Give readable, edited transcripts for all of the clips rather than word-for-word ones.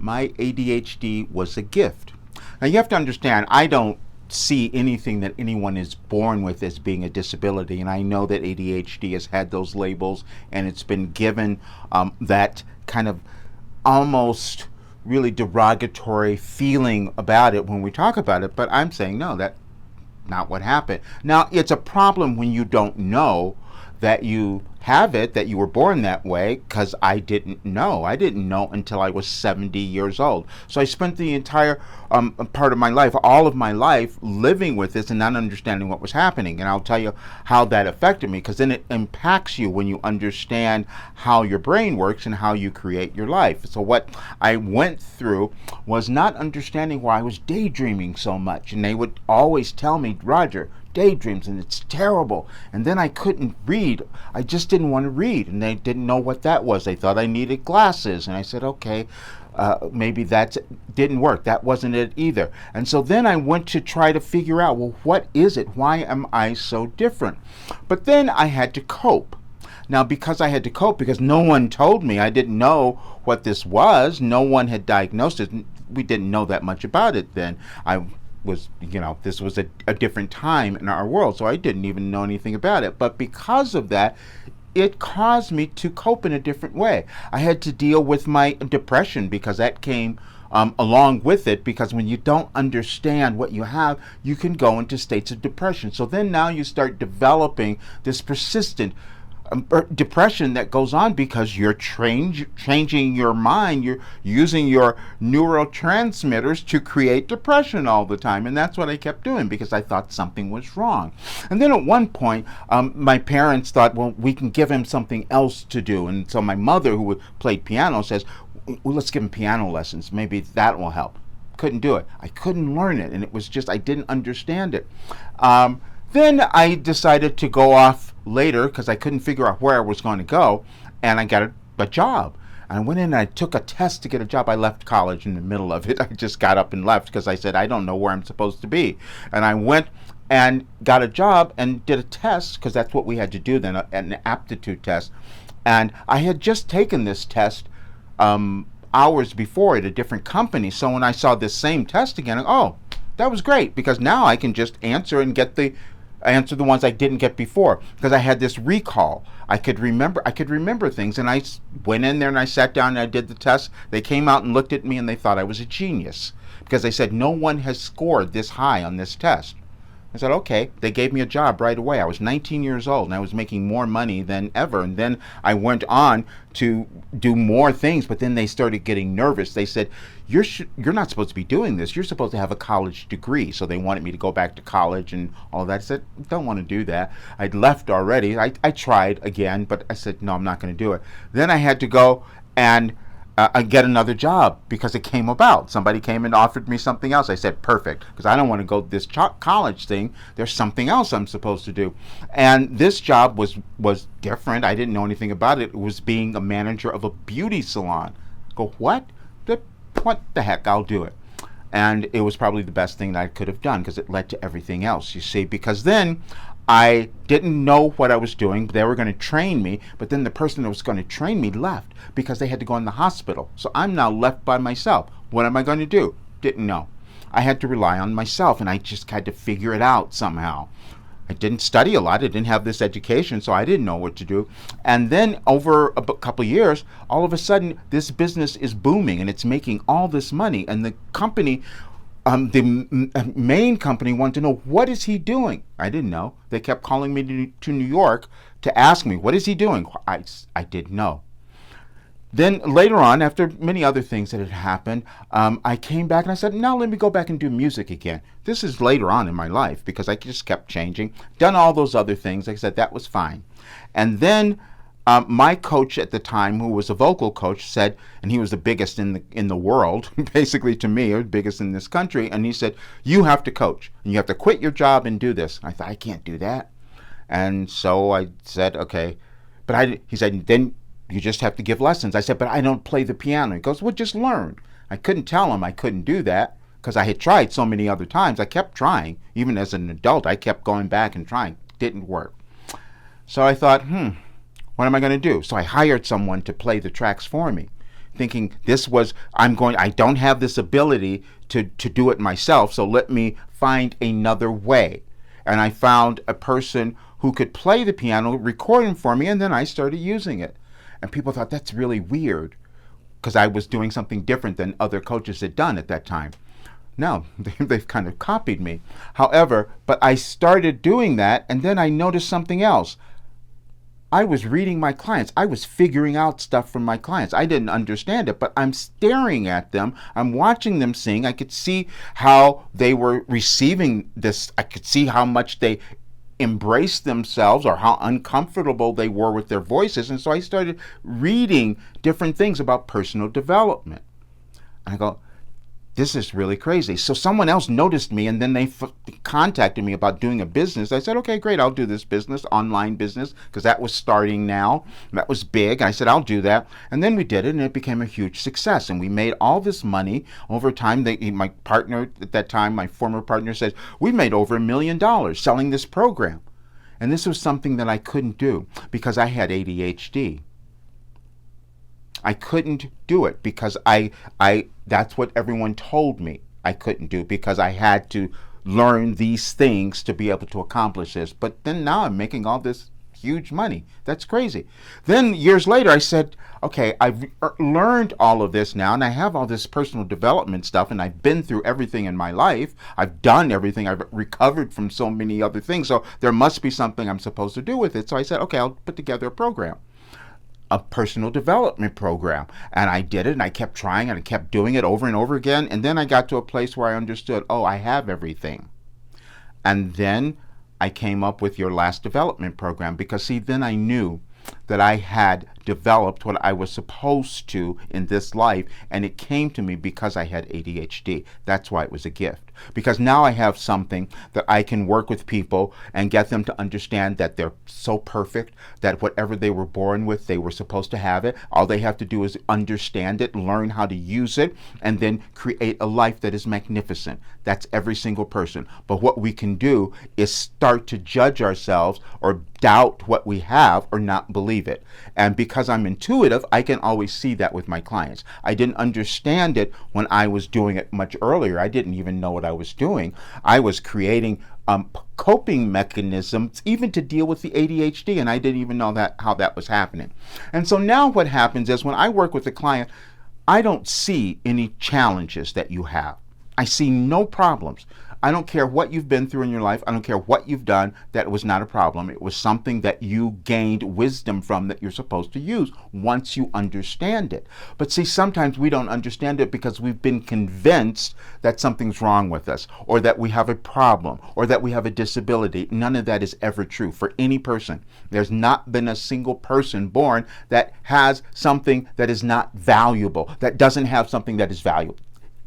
My ADHD was a gift. Now you have to understand, I don't see anything that anyone is born with as being a disability, and I know that ADHD has had those labels, and it's been given that kind of almost really derogatory feeling about it when we talk about it. But I'm saying no, that's not what happened. Now it's a problem when you don't know that you have it, that you were born that way, because I didn't know. I didn't know until I was 70 years old. So I spent the entire part of my life, all of my life, living with this and not understanding what was happening. And I'll tell you how that affected me, because then it impacts you when you understand how your brain works and how you create your life. So what I went through was not understanding why I was daydreaming so much. And they would always tell me, Roger, daydreams, and it's terrible. And then I couldn't read. I just didn't want to read, and they didn't know what that was. They thought I needed glasses, and I said, okay, maybe that didn't work. That wasn't it either. And so then I went to try to figure out, well, what is it? Why am I so different? But then I had to cope. Now, because I had to cope, because no one told me, I didn't know what this was. No one had diagnosed it. We didn't know that much about it then. This was a different time in our world, so I didn't even know anything about it. But because of that, it caused me to cope in a different way. I had to deal with my depression, because that came along with it, because when you don't understand what you have, you can go into states of depression. So then now you start developing this persistent depression that goes on because you're changing your mind. You're using your neurotransmitters to create depression all the time. And that's what I kept doing, because I thought something was wrong. And then at one point, my parents thought, well, we can give him something else to do. And so my mother, who played piano, says, well, let's give him piano lessons. Maybe that will help. Couldn't do it. I couldn't learn it. And it was just, I didn't understand it. Then I decided to go off later, because I couldn't figure out where I was going to go, and I got a job. And I went in and I took a test to get a job. I left college in the middle of it. I just got up and left, because I said, I don't know where I'm supposed to be. And I went and got a job and did a test, because that's what we had to do then, an aptitude test. And I had just taken this test hours before at a different company. So when I saw this same test again, oh, that was great, because now I can just answer and get the ones I didn't get before, because I had this recall. I could remember things, and I went in there and I sat down and I did the test. They came out and looked at me and they thought I was a genius, because they said no one has scored this high on this test. I said, okay. They gave me a job right away. I was 19 years old and I was making more money than ever. And then I went on to do more things, but then they started getting nervous. They said, you're not supposed to be doing this. You're supposed to have a college degree. So they wanted me to go back to college and all that. I said, don't want to do that. I'd left already. I tried again, but I said, no, I'm not going to do it. Then I had to go and get another job, because it came about. Somebody came and offered me something else. I said, perfect, because I don't want to go this college thing. There's something else I'm supposed to do. And this job was different. I didn't know anything about it. It was being a manager of a beauty salon. I go, what? What the heck? I'll do it. And it was probably the best thing that I could have done, because it led to everything else, you see, because then I didn't know what I was doing. They were going to train me, but then the person that was going to train me left, because they had to go in the hospital. So I'm now left by myself. What am I going to do? Didn't know. I had to rely on myself, and I just had to figure it out somehow. I didn't study a lot. I didn't have this education, so I didn't know what to do. And then over a couple of years, all of a sudden, this business is booming, and it's making all this money. And the company, the main company, wanted to know, what is he doing? I didn't know. They kept calling me to New York to ask me, what is he doing? I didn't know. Then later on, after many other things that had happened, I came back and I said, now let me go back and do music again. This is later on in my life, because I just kept changing, done all those other things. Like I said, that was fine. And then my coach at the time, who was a vocal coach, said, and he was the biggest in the world, basically to me, or the biggest in this country, and he said, you have to coach, and you have to quit your job and do this. I thought, I can't do that. And so I said, okay. But he said, then you just have to give lessons. I said, but I don't play the piano. He goes, well, just learn. I couldn't tell him I couldn't do that, because I had tried so many other times. I kept trying. Even as an adult, I kept going back and trying. Didn't work. So I thought, what am I going to do? So I hired someone to play the tracks for me. thinking I don't have this ability to do it myself, so let me find another way. And I found a person who could play the piano, recording for me, and then I started using it. And people thought that's really weird because I was doing something different than other coaches had done at that time. No, they've kind of copied me. However, but I started doing that, and then I noticed something else. I was reading my clients. I was figuring out stuff from my clients. I didn't understand it, but I'm staring at them. I'm watching them sing. I could see how they were receiving this. I could see how much they embraced themselves or how uncomfortable they were with their voices. And so I started reading different things about personal development. And I go, this is really crazy. So someone else noticed me, and then they contacted me about doing a business. I said, okay, great, I'll do this business, online business, because that was starting now. That was big. I said, I'll do that. And then we did it, and it became a huge success. And we made all this money over time. My partner at that time, my former partner, said, we made over $1 million selling this program. And this was something that I couldn't do because I had ADHD. I couldn't do it because that's what everyone told me I couldn't do, because I had to learn these things to be able to accomplish this. But then now I'm making all this huge money. That's crazy. Then years later I said, okay, I've learned all of this now, and I have all this personal development stuff, and I've been through everything in my life. I've done everything. I've recovered from so many other things. So there must be something I'm supposed to do with it. So I said, okay, I'll put together a program. A personal development program. And I did it, and I kept trying, and I kept doing it over and over again. And then I got to a place where I understood, oh, I have everything. And then I came up with your last development program, because see, then I knew that I had developed what I was supposed to in this life, and it came to me because I had ADHD. That's why it was a gift. Because now I have something that I can work with people and get them to understand that they're so perfect, that whatever they were born with, they were supposed to have it. All they have to do is understand it, learn how to use it, and then create a life that is magnificent. That's every single person. But what we can do is start to judge ourselves or doubt what we have or not believe it. And because I'm intuitive, I can always see that with my clients. I didn't understand it when I was doing it much earlier. I didn't even know what I was doing. I was creating coping mechanisms even to deal with the ADHD, and I didn't even know how that was happening. And so now what happens is when I work with a client, I don't see any challenges that you have. I see no problems. I don't care what you've been through in your life. I don't care what you've done. That was not a problem. It was something that you gained wisdom from that you're supposed to use once you understand it. But see, sometimes we don't understand it because we've been convinced that something's wrong with us, or that we have a problem, or that we have a disability. None of that is ever true for any person. There's not been a single person born that has something that is not valuable, that doesn't have something that is valuable.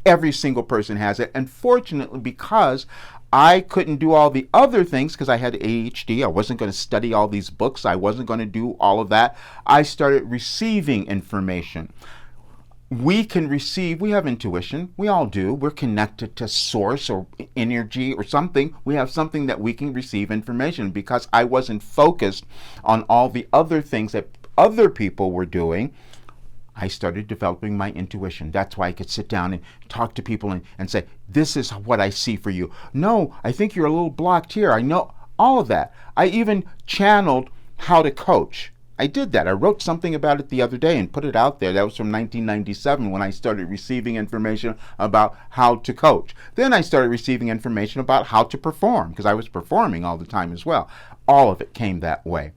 Every single person has it. And fortunately, because I couldn't do all the other things because I had ADHD, I wasn't going to study all these books, I wasn't going to do all of that, I started receiving information. We have intuition. We all do. We're connected to source or energy or something. We have something that we can receive information. Because I wasn't focused on all the other things that other people were doing, I started developing my intuition. That's why I could sit down and talk to people and say, this is what I see for you. No, I think you're a little blocked here. I know all of that. I even channeled how to coach. I did that. I wrote something about it the other day and put it out there. That was from 1997 when I started receiving information about how to coach. Then I started receiving information about how to perform, because I was performing all the time as well. All of it came that way.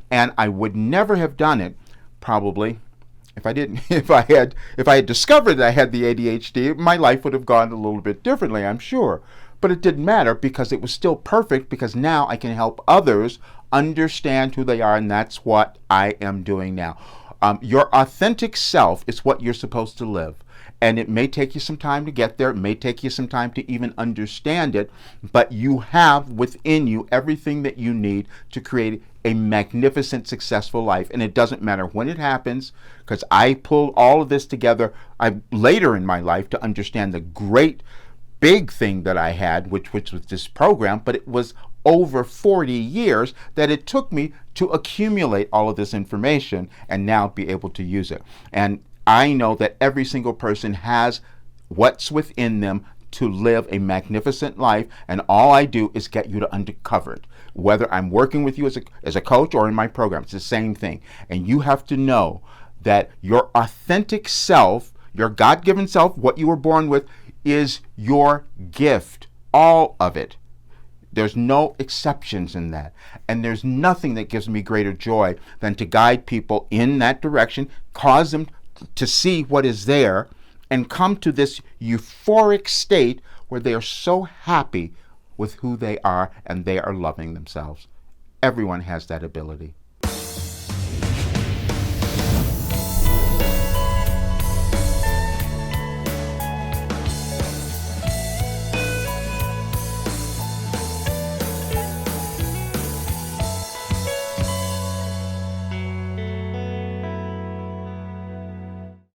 And I would never have done it, probably, if I had discovered that I had the ADHD, my life would have gone a little bit differently, I'm sure. But it didn't matter because it was still perfect, because now I can help others understand who they are, and that's what I am doing now. Your authentic self is what you're supposed to live. And it may take you some time to get there. It may take you some time to even understand it. But you have within you everything that you need to create a magnificent, successful life. And it doesn't matter when it happens, because I pulled all of this together later in my life to understand the great big thing that I had, which was this program. But it was over 40 years that it took me to accumulate all of this information and now be able to use it. And I know that every single person has what's within them to live a magnificent life, and all I do is get you to uncover it. Whether I'm working with you as a coach or in my program, it's the same thing. And you have to know that your authentic self, your God-given self, what you were born with, is your gift, all of it. There's no exceptions in that. And there's nothing that gives me greater joy than to guide people in that direction, cause them to see what is there, and come to this euphoric state where they are so happy with who they are and they are loving themselves. Everyone has that ability.